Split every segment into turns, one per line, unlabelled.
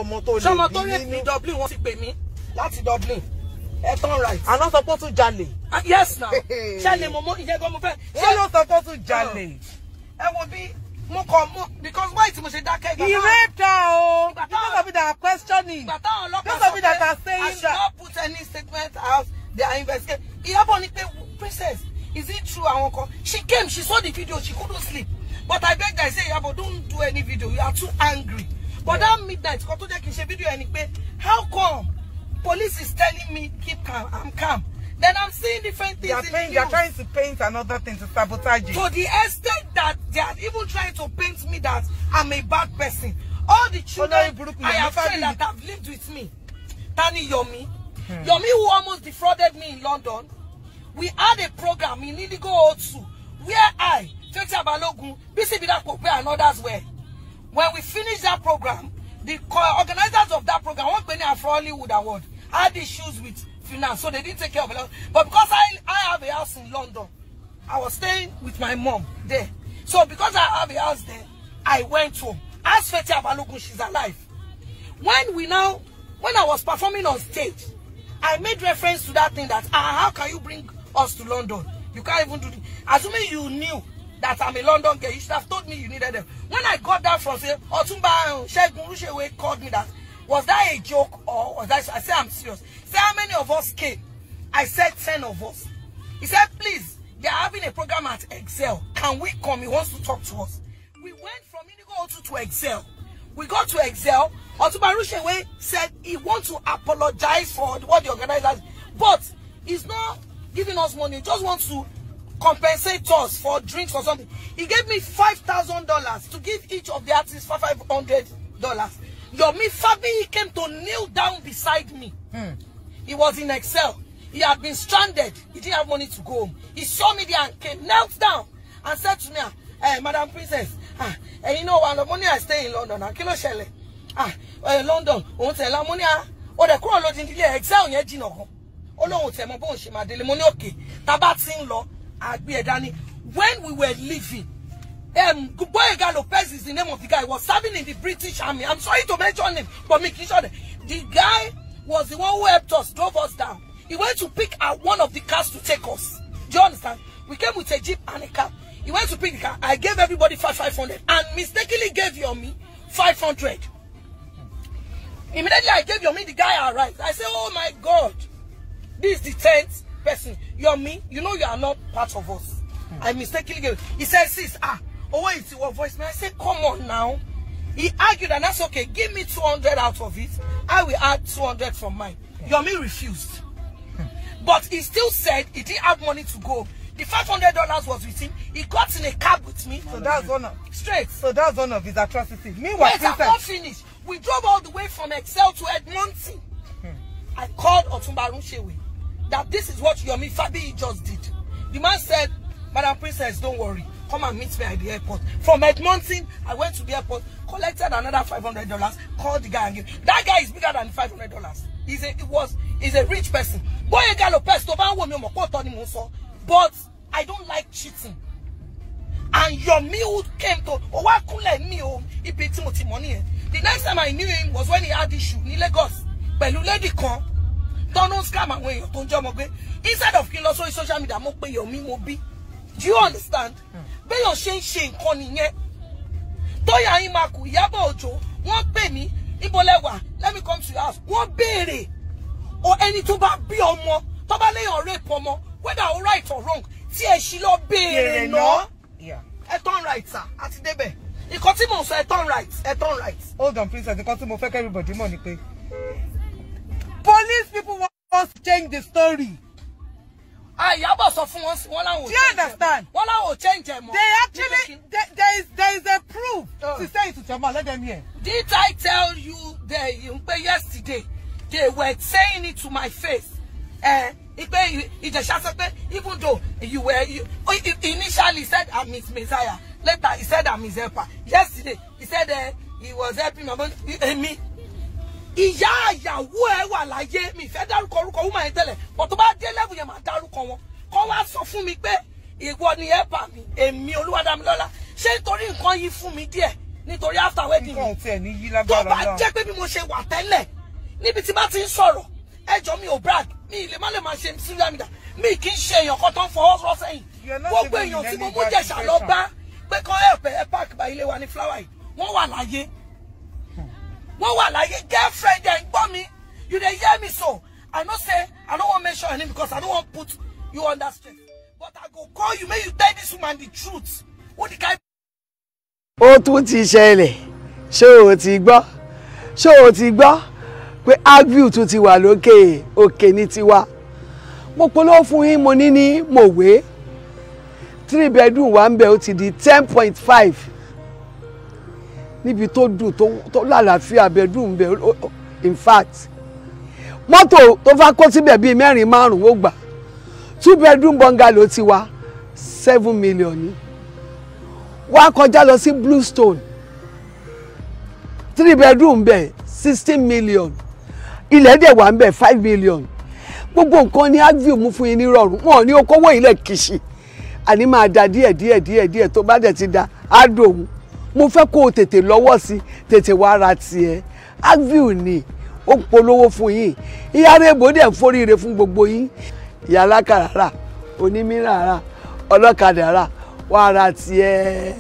ọmọ tó lè bí nínú.
Ṣọmọ tó rape ní Dublin wọ́n ti pè mí láti Dublin. Turn right.
Àná sọ pé ó tún jalè.
Yes now. Ṣẹlẹ̀ mo ìyẹn gan mo fẹ́.
Ṣé ló sọ pé ó tún jalè?
Ẹ wo bí mo kọ mo because why tí mo ṣe dákẹ́
He raped her o. Because of it that are questioning. Because of it that are saying that.
I should not put any statement out. They are investigating. Iyabo ní pé princess, is it true àwọn kan? She came, she saw the video, she couldn't sleep. But I begged her, I say, Iyabo, don't do any video. You are too angry. But that midnight, kan tó jẹ́ kí n ṣe video ẹni pé, how come police is telling me keep calm, I'm calm. Then I'm seeing different things.
They are trying to paint another thing to sabotage it.
To the extent that they are even trying to paint me that I'm a bad person. All the children I have friends that have lived with me. Tani Yomi. Yomi, who almost defrauded me in London. We had a program in Indigo O2 where I, Fetia Balogun, BC Bidakope and others were. When we finished that program, the organizers of that program, one penny for Hollywood Award, had issues with finance, so they didn't take care of it. But because I have a house in London, I was staying with my mom there. So because I have a house there, I went home. Ask Fetia Balogun, she's alive. When I was performing on stage, I made reference to that thing that, how can you bring us to London? You can't even do it. Assuming you knew that I'm a London girl, you should have told me you needed them. When I got that from say, Otumba Shegun Rushewe called me that, was that a joke or was that? I said, I'm serious. Say, how many of us came? I said 10 of us. He said, please, they are having a program at Excel. Can we come? He wants to talk to us. We went from Indigo O2 to Excel. We got to Excel. Otumba Rushewe said he wants to apologize for what the organizers, but he's not giving us money. He just wants to compensate us for drinks or something. He gave me $5,000 to give each of the artists $500. Yomi Fabi came to kneel down beside me. He was in Excel. He had been stranded. He didn't have money to go home. He saw me there and came, knelt down and said to me, Madam Princess, and you know what, the money I stay in London, Kilo Shele. London, on tell money, or the crown loading the Excel, yet Gino. Oh, tell my bone, she my delimony, okay. Tabatin law, I'd be a Danny. When we were leaving, Boyega Lopez is the name of the guy, was serving in the British Army. I'm sorry to mention him, but making sure that the guy was the one who helped us, drove us down. He went to pick out one of the cars to take us. Do you understand? We came with a jeep and a car. He went to pick the car. I gave everybody 500 and mistakenly gave Yomi 500. Immediately I gave Yomi, the guy arrived. I said, oh my God, this is the 10th person. Yomi, you know you are not part of us. I mistakenly gave. He said, sis, oh, it's your voice. I said, come on now. He argued and that's okay. Give me 200 out of it. I will add 200 from mine. Yomi refused. But he still said he didn't have money to go. The $500 was with him. He got in a cab with me.
So that's one of
So
that's one of his atrocities. Meanwhile,
wait, I'm not finished. We drove all the way from Excel to Edmonton. I called Otumba Rushewe that this is what Yomi Fabi just did. The man said, Madam Princess, don't worry. Come and meet me at the airport. From Edmonton, I went to the airport, collected another $500, called the guy and gave. That guy is bigger than $500. He's a rich person. Boyega Lopez, but I don't like cheating. And Yomi who came to he paid Timothy money. The next time I knew him was when he had issue in Lagos. Pẹ̀lú lady kan, don't scam away your tonjo. Instead of killing also social media, mo pe Yomi mo bi. Do you understand? Be your shame nǹkan nìyẹn. Toya Imaku, Iyabo Ojo, wọ́n pè mí, ibo lẹ wà, let me come to your house. Wọ́n béèrè. O ẹni tó bá bí ọmọ, tó bá léyàn rape ọmọ, whether right or wrong, tí ẹ ṣì lọ béèrè no.
Yeah.
Ẹ turn right, sir. Àti débẹ̀. Ìkan tí mo sọ ẹ turn right, ẹ turn right.
Hold on, princess. Ìkan tí mo fẹ́ everybody mọ̀ ni pé police people want us to change the story.
Iyabo sọ fún wọn wọ́n láwọn.
Do you understand?
Wọ́n láwọn change ẹ̀ mọ́.
They actually there is a proof to say it to your mouth. Let them hear.
Did I tell you yesterday they were saying it to my face? Even though you initially said I'm his Messiah, later he said I'm his helper. Yesterday he said he was helping my mom. Me. Ìyá ìyàwó ẹ wà láyé mi fẹ́ dárúkọ orúkọ woman yẹn tẹ́lẹ̀ but tó bá dé level yẹn máa dárúkọ wọn kọ́ wá sọ fún mi pé ìwọ ni helper mi èmi Olúwadámilọ́lá ṣé nítorí nǹkan yìí fún mi díẹ̀ nítorí after wedding tó bá jẹ́ pé bí mo ṣe wà tẹ́lẹ̀ níbi tí bá ti ń sọ̀rọ̀ ẹjọ́ mi ò brag mi ilé má lè máa ṣe social media mi kì í ṣe èèyàn kan tó ń fọwọ́ rọ́ sẹ́yìn gbogbo èèyàn tí mo mú Jẹ̀ṣà lọ bá pé kọ́ ẹ park bá ilé wa ní flower yìí wọ́n wà láyé girlfriend ẹ̀ ń gbọ́ mi you dey hear me so I know say I don't want to mention your name because I don't want to put you under stress but I go call you make you tell this woman the truth what the guy.
Ó tún ti ṣẹlẹ̀ ṣé o ti gbọ́ pé Agview tún ti wà lókè òkè ní tiwa mo polówó fún yín mo ní Mòwe 3 bedroom wà ń bẹ̀ ó ti di 10.5 níbi tó dùn tó lálàáfíà bedroom bẹ̀ in fact mọ́tò tó fà kó síbẹ̀ bíi 4-5 ó gbà 2 bedroom bungalow ti wá 7 million ni wá kọjá lọ sí Bluestone 3 bedroom bẹ̀ 16 million ilẹ̀ dẹ̀ wà ń bẹ̀ 5 million gbogbo nǹkan ní Agview mú fún yín ní rọrùn wọn ní okòwò ilẹ̀ kìsì àní máa da díẹ̀ tó bá dẹ̀ ti da á dòun mo fẹ́ kó o tètè lọ́wọ́ sí tètè wá ra tiẹ̀ Agview ni ó polówó fún yín ìyá rèébó dẹ̀ ń foríire fún gbogbo yín ìyá alákàrà rà onímìíràn rà ọlọ́kadà rà wá ra tiẹ̀.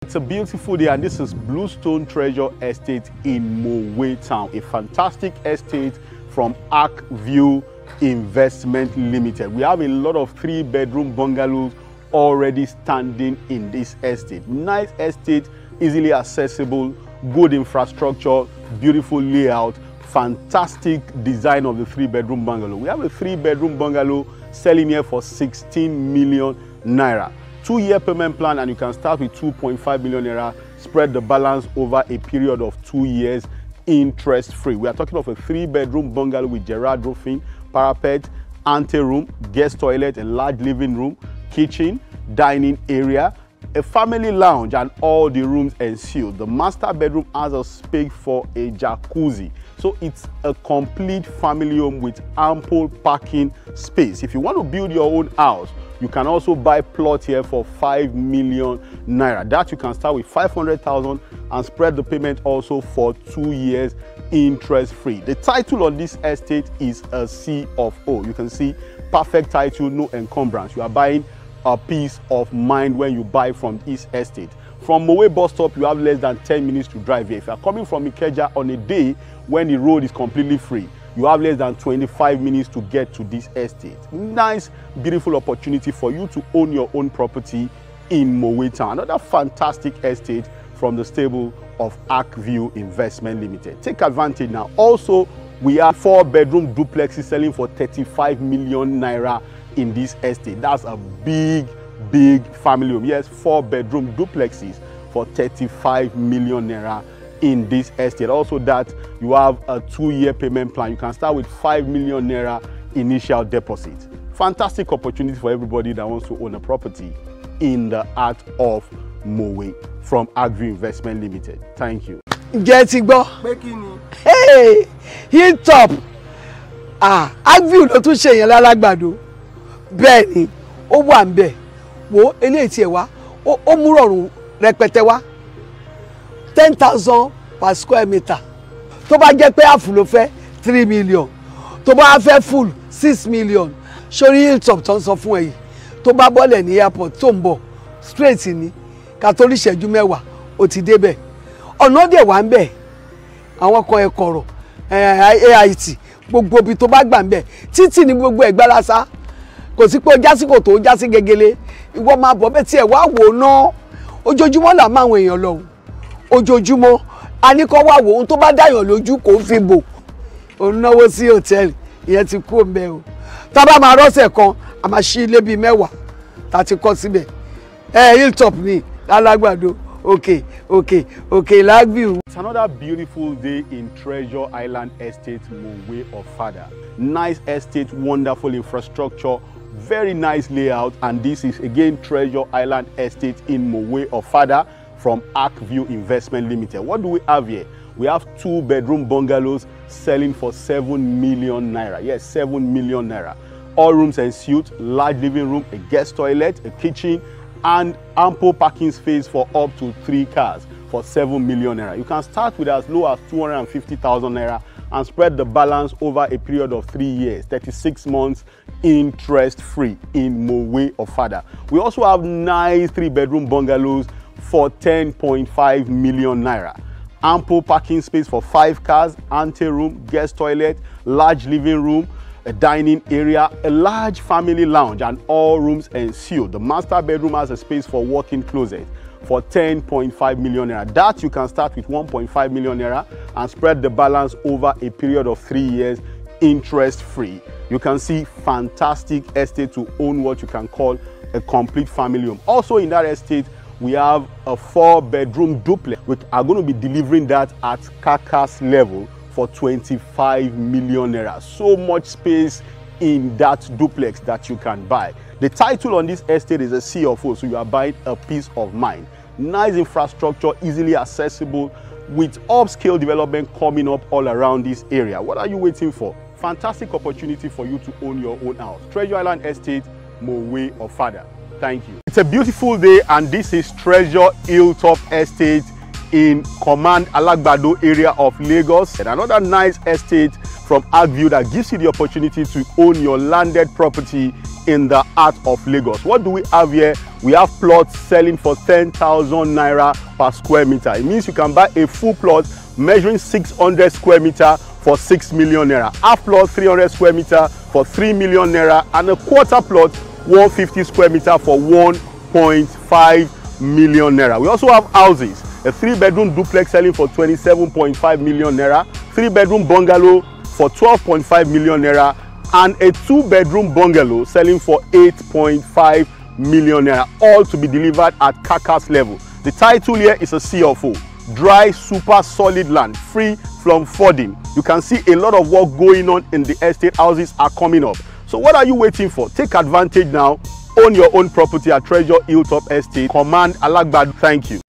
It's a beautiful day and this is Bluestone Treasure Estate in Mowe Town, a fantastic estate from Agview Investment Limited. We have a lot of 3-bedroom bungalows already standing in this estate. Nice estate, easily accessible, good infrastructure, beautiful layout, fantastic design of the 3-bedroom bungalow. We have a 3-bedroom bungalow selling here for 16 million naira. 2-year payment plan and you can start with 2.5 million naira, spread the balance over a period of 2 years, interest free. We are talking of a 3-bedroom bungalow with Gerard roofing, parapet, anteroom, guest toilet, a large living room, kitchen, dining area, a family lounge and all the rooms ensuite. The master bedroom has a space for a jacuzzi. So it's a complete family home with ample parking space. If you want to build your own house, you can also buy plot here for 5 million naira. That you can start with 500,000 and spread the payment also for 2 years interest free. The title on this estate is a C of O. You can see perfect title, no encumbrance. You are buying a peace of mind when you buy from this estate. From Mowe bus stop, you have less than 10 minutes to drive here. If you are coming from Ikeja on a day when the road is completely free, you have less than 25 minutes to get to this estate. Nice, beautiful opportunity for you to own your own property in Mowe Town. Another fantastic estate from the stable of Agview Investment Limited. Take advantage now. Also, we have 4-bedroom duplexes selling for 35 million naira in this estate. That's a big family home. Yes, 4-bedroom duplexes for 35 million naira in this estate. Also that you have a 2-year payment plan. You can start with 5 million naira initial deposit. Fantastic opportunity for everybody that wants to own a property in the heart of Mowe from Agview Investment Limited. Thank you.
Get it, go. Hey, Hilltop. Agview ló tún ṣe yẹn lálágbàdo. Bẹ́ẹ̀ ni, ó wà ńbẹ̀. Wo eléyìí tí ẹ wá, ó mú rọrùn rẹpẹtẹ wá. 10,000 per square meter. Tó bá jẹ́ pé half ló fẹ́ 3 million. Tó bá fẹ́ full 6 million. Sórí Hilltop tó ń sọ fún ẹ yìí. Tó bá bọ́lẹ̀ ní airport tó ń bọ̀ straight ni. Ká tó rí ìṣẹ́jú 10 ó ti débẹ̀. Ọ̀nà dẹ̀ wà ńbẹ̀. Àwọn kan ẹ̀kọ̀rọ̀ AIT gbogbo ibi tó bá gbà ńbẹ̀. Títì ní gbogbo ẹ̀gbá lásà. Kò sí pé ó jásí kò tó jásí gegele. Ìwọ máa bọ̀ bẹ́ẹ̀ tí ẹ̀ wá wò ná. Ojoojúmọ́ là máa àwọn èèyàn lọ. Ojoojúmọ́ a ní kó wá wò ohun tó bá dáyàn lójú kò fi bò. Ó náwó sí hòtẹ́ẹ̀lì ìyẹn ti kú ńbẹ̀ o. Tá bá máa rọ́ṣẹ̀ kan a máa ṣí ilé bíi 10 tá ti kọ́ síbẹ̀. Hilltop ni lálágbàdo. Okay, Agview.
It's another beautiful day in Treasure Island Estate, Mowe Ofada. Nice estate, wonderful infrastructure, very nice layout, and this is again Treasure Island Estate in Mowe Ofada from Agview Investment Limited. What do we have here? We have 2-bedroom bungalows selling for 7 million naira. Yes, 7 million naira. All rooms ensuite, large living room, a guest toilet, a kitchen, and ample parking space for up to 3 cars. for 7 million naira. You can start with as low as 250,000 naira and spread the balance over a period of 3 years, 36 months, interest-free in Mowe Ofada. We also have nice 3-bedroom bungalows for 10.5 million naira. Ample parking space for 5 cars, ante-room, guest toilet, large living room, a dining area, a large family lounge, and all rooms ensuite. The master bedroom has a space for walk-in closet for 10.5 million naira. That you can start with 1.5 million naira and spread the balance over a period of 3 years, interest-free. You can see fantastic estate to own what you can call a complete family home. Also in that estate, we have a 4-bedroom duplex. We are going to be delivering that at carcass level for 25 million naira. So much space in that duplex that you can buy. The title on this estate is a C of O, so you are buying a peace of mind. Nice infrastructure, easily accessible, with upscale development coming up all around this area. What are you waiting for? Fantastic opportunity for you to own your own house. Treasure Island Estate, Mowe Ofada. Thank you. It's a beautiful day, and this is Treasure Hilltop Estate in Command Alagbado area of Lagos. And another nice estate from Agview that gives you the opportunity to own your landed property in the heart of Lagos. What do we have here? We have plots selling for 10,000 naira per square meter. It means you can buy a full plot measuring 600 square meter for 6 million naira. Half plot 300 square meter for 3 million naira, and a quarter plot 150 square meter for 1.5 million naira. We also have houses, a 3-bedroom duplex selling for 27.5 million naira, 3-bedroom bungalow for 12.5 million naira, and a 2-bedroom bungalow selling for 8.5 million naira, all to be delivered at carcass level. The title here is a C of O. Dry, super solid land, free from flooding. You can see a lot of work going on in the estate. Houses are coming up. So what are you waiting for? Take advantage now. Own your own property at Treasure Hilltop Estate, Command Alagbado. Thank you.